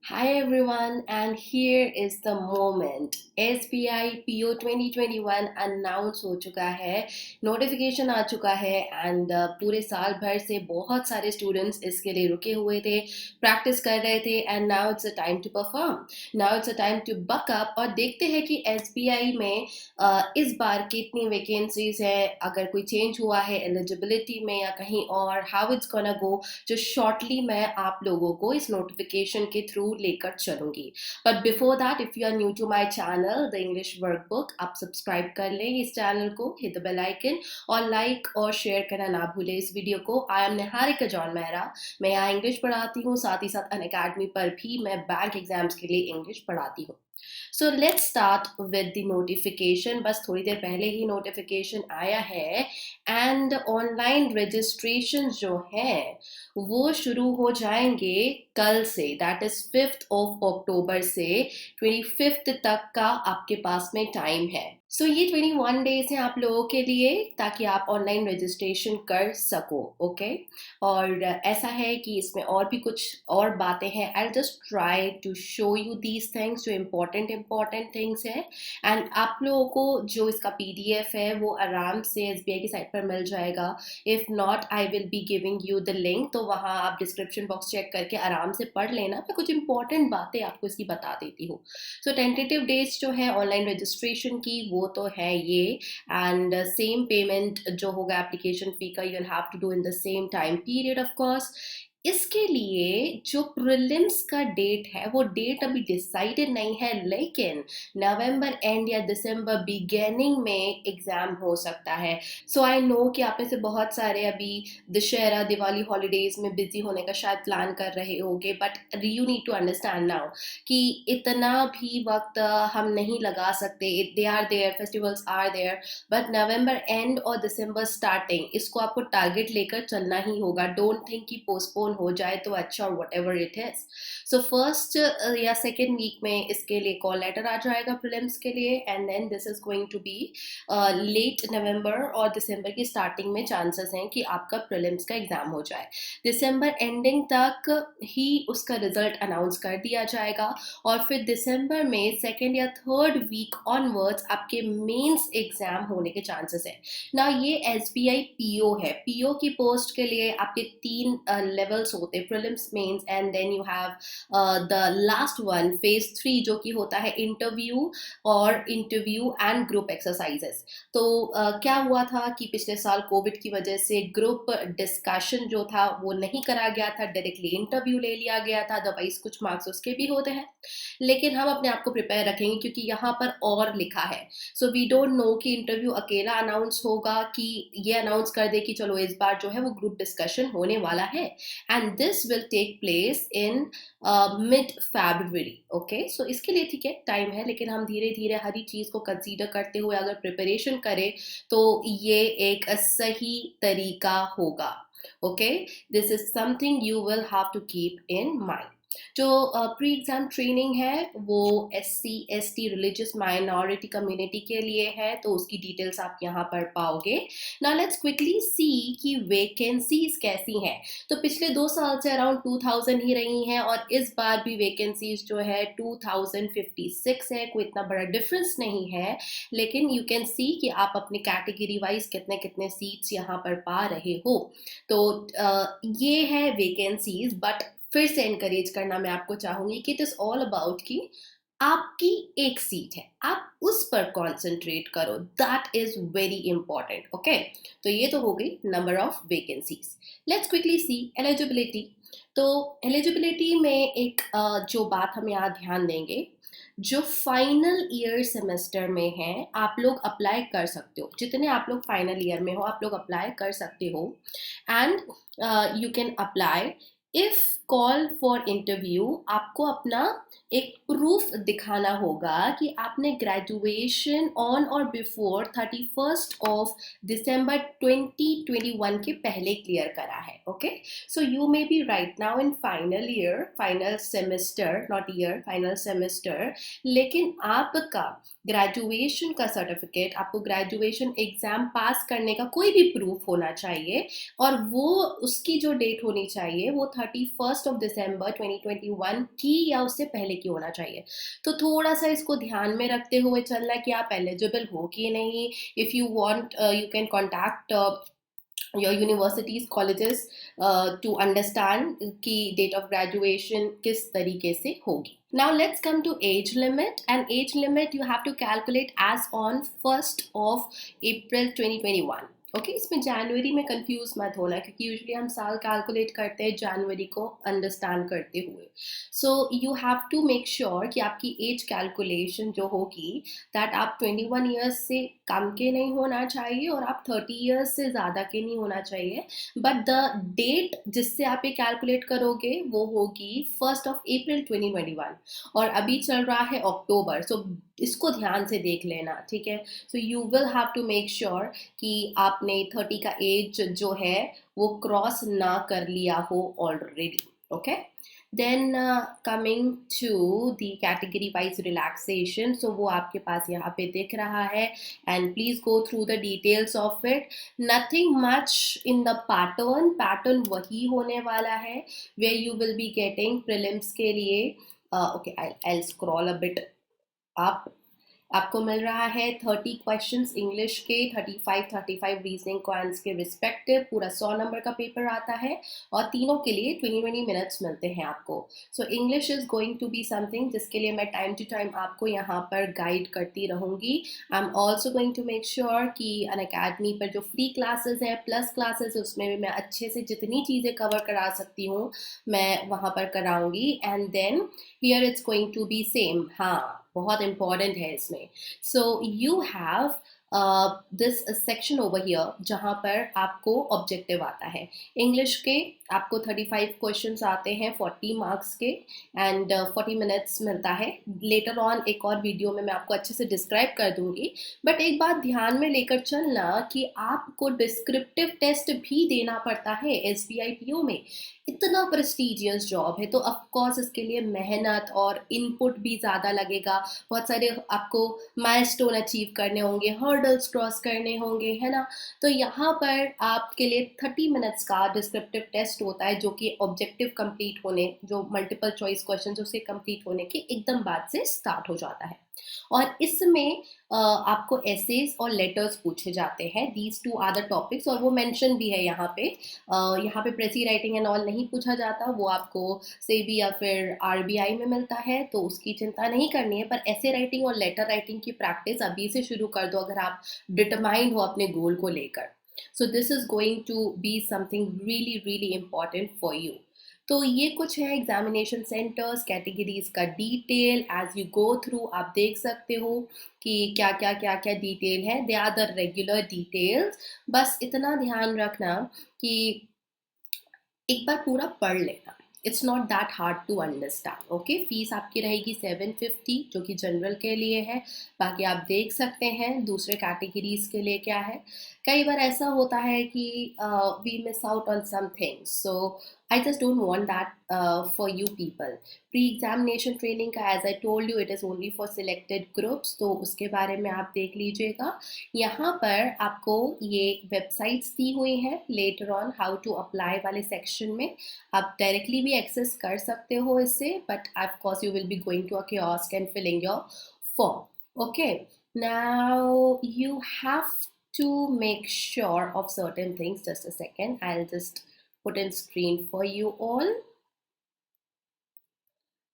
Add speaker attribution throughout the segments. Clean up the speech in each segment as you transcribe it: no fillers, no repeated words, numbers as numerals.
Speaker 1: Hi everyone, and here is the moment. SBI PO 2021 announce हो चुका है, notification आ चुका है एंड पूरे साल भर से बहुत सारे स्टूडेंट्स इसके लिए रुके हुए थे, प्रैक्टिस कर रहे थे and now it's a time to perform, now it's a time to buck up और देखते हैं कि SBI में इस बार कितनी वैकेंसीज है, अगर कोई चेंज हुआ है एलिजिबिलिटी में या कहीं और, हाउ इट्स गोना गो, जो शॉर्टली मैं आप लोगों को इस नोटिफिकेशन के थ्रू लेकर चलूंगी। But before that, if you are new to my channel the English workbook, आप सब्सक्राइब कर लें इस चैनल को, हिट द बेल आइकन और लाइक और शेयर करना ना भूलें इस वीडियो को। I am Niharika John Mehra, मैं यहाँ इंग्लिश पढ़ाती हूँ, साथ ही साथ अनअकैडमी पर भी मैं बैंक एग्जाम्स के लिए इंग्लिश पढ़ाती हूँ। So let's start with the notification. बस थोड़ी देर पहले ही नोटिफिकेशन आया है एंड ऑनलाइन रजिस्ट्रेशन जो है वो शुरू हो जाएंगे कल से, that is 5th of October से 25th तक का आपके पास में टाइम है। सो ये 21 डेज हैं आप लोगों के लिए ताकि आप ऑनलाइन रजिस्ट्रेशन कर सको, ओके। और ऐसा है कि इसमें और भी कुछ और बातें हैं, I just try to show you these things जो इम्पोर्टेंट थिंग्स है एंड आप लोगों को जो इसका PDF है वो आराम से SBI की साइट पर मिल जाएगा। If not, I will be giving you the link, तो वहाँ आप डिस्क्रिप्शन बॉक्स चेक करके आराम से पढ़ लेना। मैं कुछ इंपॉर्टेंट बातें आपको इसकी बता देती हूँ। सो टेंटेटिव डेट्स जो है ऑनलाइन रजिस्ट्रेशन की वो तो है ये, एंड सेम पेमेंट जो होगा एप्लीकेशन फी का, you will have to do in the same time period of course. इसके लिए जो प्रीलिम्स का डेट है वो डेट अभी डिसाइडेड नहीं है, लेकिन नवंबर एंड या दिसंबर बिगेनिंग में एग्जाम हो सकता है। सो आई नो कि आप में से बहुत सारे अभी दशहरा दिवाली हॉलीडेज में बिजी होने का शायद प्लान कर रहे होंगे, but you need to understand now कि इतना भी वक्त हम नहीं लगा सकते। They are there, festivals are there, but November end और दिसंबर स्टार्टिंग इसको आपको टारगेट लेकर चलना ही होगा। डोंट थिंक कि पोस्टपोन हो जाए तो अच्छा, और what ever it is. So first या सेकेंड वीक में इसके लिए कॉल लेटर आ जाएगा प्रीलिम्स के लिए, and then this is going to be late November और दिसंबर की स्टार्टिंग में चांसेस हैं कि आपका प्रीलिम्स का एग्जाम हो जाए। दिसंबर एंडिंग तक ही उसका रिजल्ट अनाउंस कर दिया जाएगा और फिर दिसंबर में सेकेंड या थर्ड वीक ऑनवर्ड्स आपके मेंस एग्जाम होने के चांसेस हैं ना। ये SBI PO है, PO की पोस्ट के लिए आपके 3 लेवल्स होते हैं, prelims, mains and then you have the last one phase 3 जो कि होता है इंटरव्यू और इंटरव्यू एंड ग्रुप एक्सरसाइजेस। तो क्या हुआ था कि पिछले साल कोविड की वजह से ग्रुप डिस्कशन जो था वो नहीं करा गया था, डायरेक्टली इंटरव्यू ले लिया गया था, अदरवाइज कुछ मार्क्स उसके भी होते हैं। लेकिन हम अपने आप को प्रिपेयर रखेंगे क्योंकि यहाँ पर और लिखा है। सो वी डोंट नो कि इंटरव्यू अकेला अनाउंस होगा कि ये अनाउंस कर दे कि चलो इस बार जो है वो ग्रुप डिस्कशन होने वाला है, and this will take place in mid फरवरी, ओके। सो इसके लिए ठीक है, टाइम है, लेकिन हम धीरे धीरे हर ही चीज को कंसीडर करते हुए अगर प्रिपरेशन करें तो ये एक सही तरीका होगा, okay. This is something you will have to keep in mind. जो प्री एग्जाम ट्रेनिंग है वो SC ST religious minority community के लिए है, तो उसकी डिटेल्स आप यहाँ पर पाओगे। नाउ लेट्स क्विकली सी कि वैकेंसीज कैसी हैं। तो पिछले 2 साल से अराउंड 2000 ही रही हैं और इस बार भी वैकेंसीज जो है 2056 है, कोई इतना बड़ा डिफरेंस नहीं है, लेकिन यू कैन सी कि आप अपनी कैटेगरी वाइज कितने कितने सीट्स यहाँ पर पा रहे हो। तो ये है वैकेंसीज, बट फिर से एनकरेज करना मैं आपको चाहूंगी कि इट इज ऑल अबाउट कि आपकी एक सीट है, आप उस पर कॉन्सेंट्रेट करो, that is very important, okay. तो ये तो हो गई number of vacancies. Let's quickly see eligibility. तो एलिजिबिलिटी में एक जो बात हम यहाँ ध्यान देंगे, जो फाइनल ईयर सेमेस्टर में हैं आप लोग अप्लाई कर सकते हो, जितने आप लोग फाइनल ईयर में हो आप लोग अप्लाई कर सकते हो, and you can apply if call for interview. आपको अपना एक प्रूफ दिखाना होगा कि आपने ग्रेजुएशन ऑन और बिफोर 31st ऑफ दिसंबर 2021 के पहले क्लियर करा है, okay. So you may be right now in final year, final semester, not year, final semester, लेकिन आपका ग्रेजुएशन का सर्टिफिकेट, आपको ग्रेजुएशन एग्जाम पास करने का कोई भी प्रूफ होना चाहिए और वो उसकी जो डेट होनी चाहिए वो 31 दिसंबर 2021 की या उससे पहले की होना चाहिए। तो थोड़ा सा इसको ध्यान में रखते हुए चलना कि आप एलिजिबल हो कि नहीं। If you want you can contact your universities colleges to understand कि date of graduation किस तरीके से होगी। Now let's come to age limit, and age limit you have to calculate as on 1st of April 2021। Okay इसमें जनवरी में confuse मत होना, क्योंकि यूजुअली हम साल कैलकुलेट करते हैं जनवरी को अंडरस्टैंड करते हुए। So you have to make sure कि आपकी एज कैलकुलेशन जो होगी दैट आप 21 ईयर्स से कम के नहीं होना चाहिए और आप 30 ईयर्स से ज़्यादा के नहीं होना चाहिए। बट द डेट जिससे आप ये कैलकुलेट करोगे वो होगी 1 अप्रैल 2021, और अभी चल रहा है अक्टूबर। सो इसको ध्यान से देख लेना, ठीक है। So you will have to make sure कि आपने 30 का एज जो है वो क्रॉस ना कर लिया हो already. Okay then coming to the category wise relaxation, so वो आपके पास यहाँ पे दिख रहा है, and please go through the details of it. Nothing much in the pattern वही होने वाला है where you will be getting prelims के लिए। Okay I scroll a bit up. आपको मिल रहा है 30 क्वेश्चंस इंग्लिश के, 35 रीजनिंग क्वेश्चंस के रिस्पेक्टिव, पूरा 100 नंबर का पेपर आता है और तीनों के लिए 20 मिनट्स मिलते हैं आपको। So English is going to be something जिसके लिए मैं टाइम टू टाइम आपको यहाँ पर गाइड करती रहूँगी। I am also going to make sure कि अनअकैडमी पर जो फ्री क्लासेस हैं प्लस क्लासेस, उसमें भी मैं अच्छे से जितनी चीज़ें कवर करा सकती हूँ मैं वहाँ पर कराऊँगी। And then here it's going to be same, हाँ बहुत इंपॉर्टेंट है इसमें। So you have this section over here जहाँ पर आपको ऑब्जेक्टिव आता है। इंग्लिश के आपको 35 क्वेश्चंस आते हैं 40 मार्क्स के, एंड 40 मिनट्स मिलता है। लेटर ऑन एक और वीडियो में मैं आपको अच्छे से डिस्क्राइब कर दूंगी। बट एक बात ध्यान में लेकर चलना कि आपको डिस्क्रिप्टिव टेस्ट भी देना पड़ता है एसबीआई पीओ में। इतना प्रेस्टिजियस जॉब है तो ऑफ कोर्स इसके लिए मेहनत और इनपुट भी ज़्यादा लगेगा। बहुत सारे आपको माइलस्टोन अचीव करने होंगे, हर्डल्स क्रॉस करने होंगे, है ना। तो यहाँ पर आपके लिए 30 मिनट्स का डिस्क्रिप्टिव टेस्ट होता है जो कि ऑब्जेक्टिव कंप्लीट होने, जो मल्टीपल चॉइस क्वेश्चन उसे कंप्लीट होने के एकदम बाद से स्टार्ट हो जाता है। और इसमें आपको एसेज और लेटर्स पूछे जाते हैं। These two are the topics, और वो मेंशन भी है यहाँ पे। यहाँ पे प्रेसी राइटिंग एंड ऑल नहीं पूछा जाता, वो आपको सेबी या फिर आरबीआई में मिलता है, तो उसकी चिंता नहीं करनी है। पर ऐसे राइटिंग और लेटर राइटिंग की प्रैक्टिस अभी से शुरू कर दो अगर आप डिटरमाइंड हो अपने गोल को लेकर। So this is going to be something really really important for you. तो ये कुछ है एग्जामिनेशन सेंटर्स कैटेगरीज का detail. As you go through आप देख सकते हो कि क्या क्या क्या क्या डिटेल है। They are the regular details. बस इतना ध्यान रखना कि एक बार पूरा पढ़ लेना। It's not that hard to understand. Okay fees आपकी रहेगी 750 जो कि जनरल के लिए है। बाकी आप देख सकते हैं दूसरे कैटेगरीज के लिए क्या है। कई बार ऐसा होता है कि we miss out on some things, so I just don't want that for you people. Pre examination training का as I told you it is only for selected groups, तो उसके बारे में आप देख लीजिएगा। यहाँ पर आपको ये वेबसाइट्स दी हुई हैं later on how to apply वाले सेक्शन में। आप डायरेक्टली भी एक्सेस कर सकते हो इससे, but of course you will be going to a kiosk and filling your form. Okay now you have to make sure of certain things. Just a second, I'll just put in screen for you all.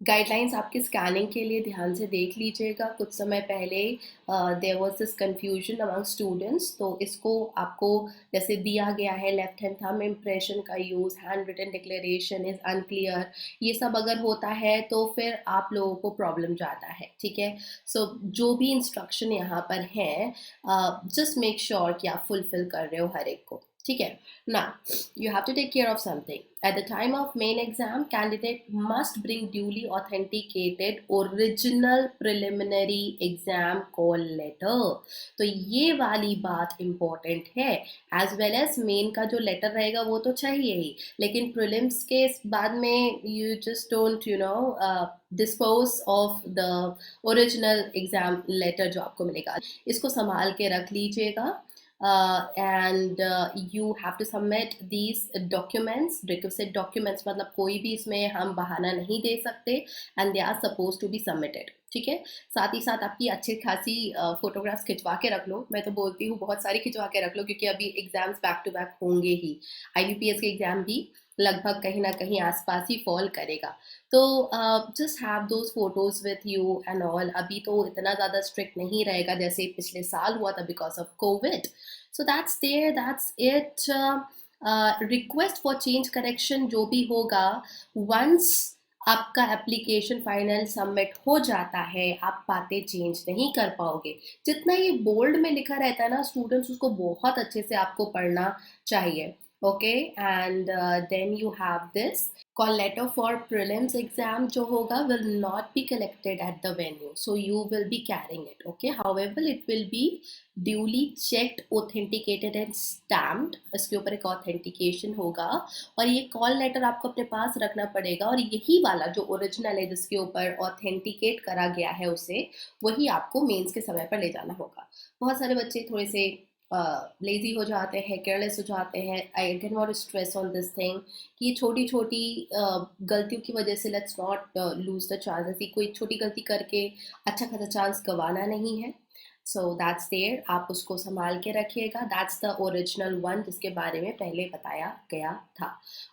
Speaker 1: Guidelines आपकी scanning के लिए ध्यान से देख लीजिएगा। कुछ समय पहले there was this confusion among students, तो इसको आपको जैसे दिया गया है लेफ्ट हैंड थंब इम्प्रेशन का use, handwritten declaration is unclear, ये सब अगर होता है तो फिर आप लोगों को प्रॉब्लम जाता है, ठीक है। सो जो भी इंस्ट्रक्शन यहाँ पर हैं जस्ट मेक श्योर कि आप फुलफिल कर रहे हो हर एक को, ठीक है। Now, you have to take care of something. At the time of main exam, candidate must bring duly authenticated original preliminary exam call letter. तो ये वाली बात important है। As well as main का जो letter रहेगा वो तो चाहिए ही, लेकिन prelims के बाद में you just don't dispose of the original exam letter जो आपको मिलेगा। इसको संभाल के रख लीजिएगा। and you have to submit these documents, requisite documents, मतलब कोई भी इसमें हम बहाना नहीं दे सकते, and they are supposed to be submitted. ठीक है, साथ ही साथ आपकी अच्छी खासी फोटोग्राफ्स खिंचवा के रख लो, मैं तो बोलती हूँ बहुत सारी खिंचवा के रख लो, क्योंकि अभी एग्जाम्स बैक टू बैक होंगे ही, IBPS के एग्जाम भी लगभग कहीं ना कहीं आसपास ही फॉल करेगा, तो just have those photos with you and all. अभी तो इतना ज़्यादा स्ट्रिक्ट नहीं रहेगा जैसे पिछले साल हुआ था because of Covid. So that's there, that's it. Request for change correction जो भी होगा, वंस आपका एप्लीकेशन फाइनल सबमिट हो जाता है, आप बातें चेंज नहीं कर पाओगे. जितना ये बोल्ड में लिखा रहता है ना, स्टूडेंट्स उसको बहुत अच्छे से आपको पढ़ना चाहिए. Okay, and then you have this call letter for prelims exam जो होगा will not be collected at the venue, so you will be carrying it. Okay, however it will be duly checked, authenticated and stamped. इसके ऊपर एक authentication होगा और ये call letter आपको अपने पास रखना पड़ेगा, और यही वाला जो ओरिजिनल है जिसके ऊपर ऑथेंटिकेट करा गया है उसे, वही आपको मेंस के समय पर ले जाना होगा. बहुत सारे बच्चे थोड़े से लेजी हो जाते हैं, केयरलेस हो जाते हैं. I can not stress on this thing कि ये छोटी छोटी गलतियों की वजह से let's not lose the chances. कोई छोटी गलती करके अच्छा खासा चांस गंवाना नहीं है. सो दैट्स देयर, आप उसको संभाल के रखिएगा. दैट्स द ओरिजिनल वन जिसके बारे में पहले बताया गया था.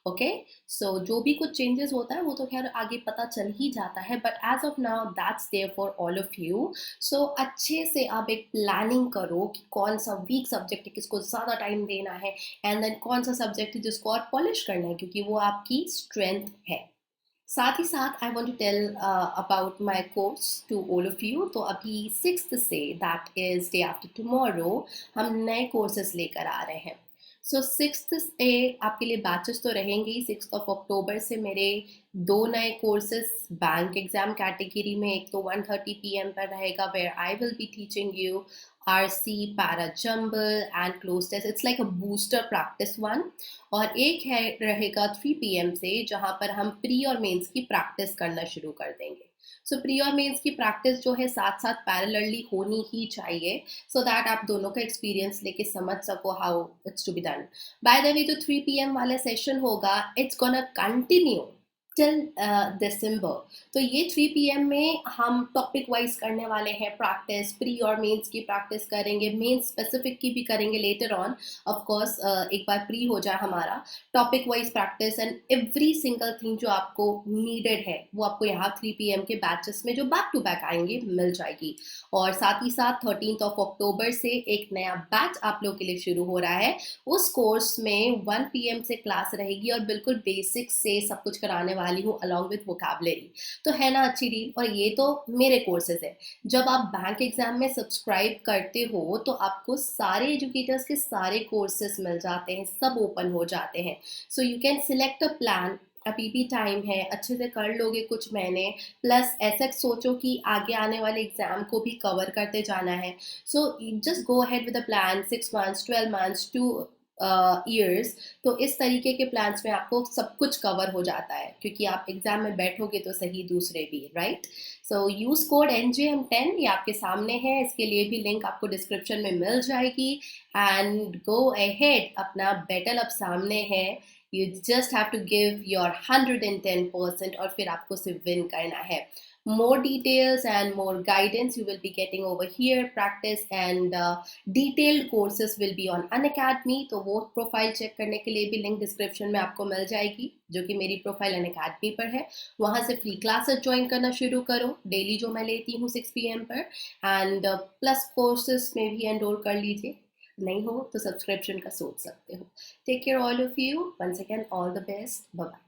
Speaker 1: ओके, सो जो भी कुछ चेंजेस होता है वो तो खैर आगे पता चल ही जाता है, but as of now that's there for all of you. So अच्छे से आप एक प्लानिंग करो कि कौन सा वीक सब्जेक्ट है, किसको ज़्यादा टाइम देना है, एंड देन कौन सा सब्जेक्ट है जिसको और पॉलिश करना है, क्योंकि वो आपकी स्ट्रेंथ है. साथ ही साथ I want to tell about my course to all of you. तो अभी 6th से, that is day after tomorrow, हम नए कोर्सेज लेकर आ रहे हैं. सो 6th से आपके लिए बैचेस तो रहेंगे ही. 6 अक्टूबर से मेरे 2 नए कोर्सेज बैंक एग्जाम कैटेगरी में, एक तो 1:30 PM पर रहेगा where I will be teaching you RC, para jumble and close test. It's like a booster practice one. और एक है रहेगा 3 PM से, जहाँ पर हम प्री और मेंस की प्रैक्टिस करना शुरू कर देंगे. सो प्री और मेंस की प्रैक्टिस जो है साथ साथ पैरेलली होनी ही चाहिए, सो दैट आप दोनों का एक्सपीरियंस लेके समझ सको how it's to be done. By the way, जो 3 PM वाला सेशन होगा, it's gonna continue till December. तो ये 3 PM में हम टॉपिक वाइज करने वाले हैं प्रैक्टिस. प्री और मेंस की प्रैक्टिस करेंगे, मेंस स्पेसिफिक की भी करेंगे लेटर ऑन. ऑफ कोर्स एक बार प्री हो जाए हमारा, topic wise practice and every single thing जो आपको नीडेड है वो आपको यहाँ 3 PM के बैचेस में जो बैक टू बैक आएंगे मिल जाएगी. और साथ ही साथ 13 अक्टूबर से एक नया बैच आप लोग के लिए शुरू हो रहा है. उस कोर्स में 1 PM से क्लास रहेगी और बिल्कुल बेसिक से सब कुछ कराने वाली हूँ अलॉन्ग विथ वोकैबुलरी. तो है ना अच्छी डील. और ये तो मेरे कोर्सेज है. जब आप बैंक एग्जाम में सब्सक्राइब करते हो तो आपको सारे एजुकेटर्स के सारे कोर्सेज मिल जाते हैं, सब ओपन हो जाते हैं. So you can select a plan. अभी भी टाइम है, अच्छे से कर लोगे कुछ महीने, प्लस ऐसा सोचो कि आगे आने वाले एग्जाम को भी कवर करते जाना है. So just go ahead with a plan, 6 months, 12 months, 2 years. तो इस तरीके के प्लान्स में आपको सब कुछ कवर हो जाता है, क्योंकि आप एग्जाम में बैठोगे तो सही दूसरे भी, राइट. सो यूज कोड NJM10, ये आपके सामने है. इसके लिए भी लिंक आपको डिस्क्रिप्शन में मिल जाएगी. एंड गो अहेड, अपना बैटल अब सामने है. You just have to give your 110% और फिर आपको सिर्फ विन करना है. More details and more guidance you will be getting over here. Practice and detailed courses will be on Unacademy. तो वो प्रोफाइल चेक करने के लिए भी लिंक डिस्क्रिप्शन में आपको मिल जाएगी, जो कि मेरी प्रोफाइल Unacademy पर है. वहाँ से फ्री क्लासेस ज्वाइन करना शुरू करो डेली, जो मैं लेती हूँ 6 PM पर. एंड प्लस कोर्सेज में भी एनरोल कर लीजिए. नहीं हो तो सब्सक्रिप्शन का सोच सकते हो. Take care all of you. Once again, all the best. Bye bye.